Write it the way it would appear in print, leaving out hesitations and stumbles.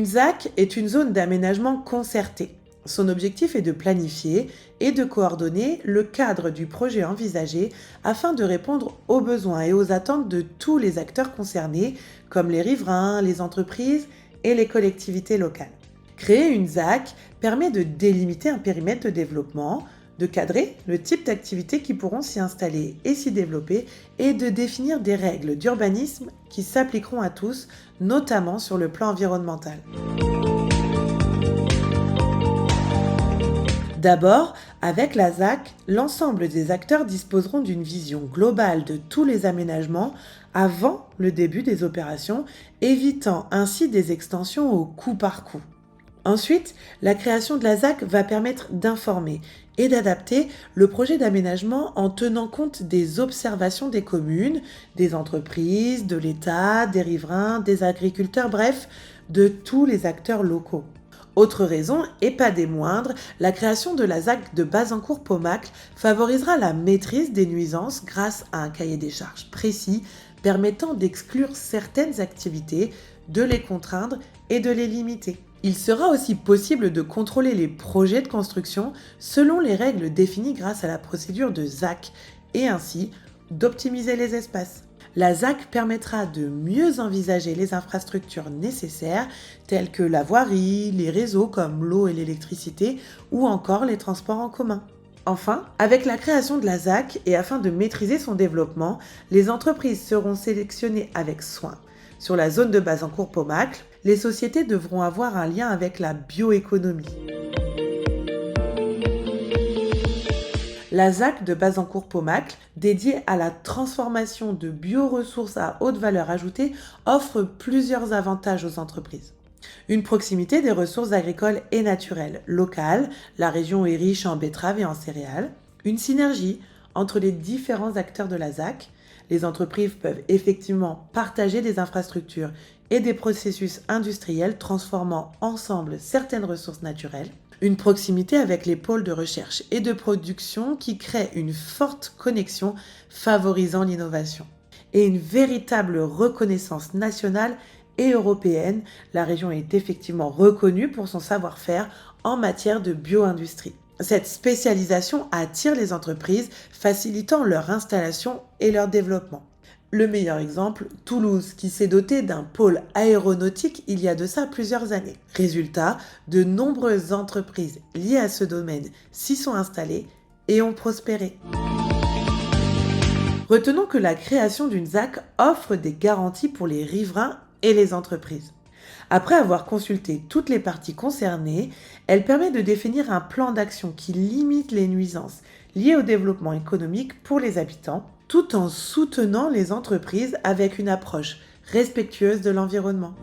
Une ZAC est une zone d'aménagement concerté. Son objectif est de planifier et de coordonner le cadre du projet envisagé afin de répondre aux besoins et aux attentes de tous les acteurs concernés, comme les riverains, les entreprises et les collectivités locales. Créer une ZAC permet de délimiter un périmètre de développement, de cadrer le type d'activités qui pourront s'y installer et s'y développer et de définir des règles d'urbanisme qui s'appliqueront à tous, notamment sur le plan environnemental. D'abord, avec la ZAC, l'ensemble des acteurs disposeront d'une vision globale de tous les aménagements avant le début des opérations, évitant ainsi des extensions au coup par coup. Ensuite, la création de la ZAC va permettre d'informer et d'adapter le projet d'aménagement en tenant compte des observations des communes, des entreprises, de l'État, des riverains, des agriculteurs, bref, de tous les acteurs locaux. Autre raison, et pas des moindres, la création de la ZAC de Bazancourt-Paumacle favorisera la maîtrise des nuisances grâce à un cahier des charges précis permettant d'exclure certaines activités, de les contraindre et de les limiter. Il sera aussi possible de contrôler les projets de construction selon les règles définies grâce à la procédure de ZAC et ainsi d'optimiser les espaces. La ZAC permettra de mieux envisager les infrastructures nécessaires telles que la voirie, les réseaux comme l'eau et l'électricité ou encore les transports en commun. Enfin, avec la création de la ZAC et afin de maîtriser son développement, les entreprises seront sélectionnées avec soin. Sur la zone de Bazancourt-Paumacle, les sociétés devront avoir un lien avec la bioéconomie. La ZAC de Bazancourt-Paumacle, dédiée à la transformation de bioressources à haute valeur ajoutée, offre plusieurs avantages aux entreprises. Une proximité des ressources agricoles et naturelles locales, la région est riche en betteraves et en céréales. Une synergie entre les différents acteurs de la ZAC. Les entreprises peuvent effectivement partager des infrastructures et des processus industriels transformant ensemble certaines ressources naturelles. Une proximité avec les pôles de recherche et de production qui crée une forte connexion favorisant l'innovation. Et une véritable reconnaissance nationale et européenne. La région est effectivement reconnue pour son savoir-faire en matière de bio-industrie. Cette spécialisation attire les entreprises, facilitant leur installation et leur développement. Le meilleur exemple, Toulouse, qui s'est doté d'un pôle aéronautique il y a de ça plusieurs années. Résultat, de nombreuses entreprises liées à ce domaine s'y sont installées et ont prospéré. Retenons que la création d'une ZAC offre des garanties pour les riverains et les entreprises. Après avoir consulté toutes les parties concernées, elle permet de définir un plan d'action qui limite les nuisances liées au développement économique pour les habitants, tout en soutenant les entreprises avec une approche respectueuse de l'environnement.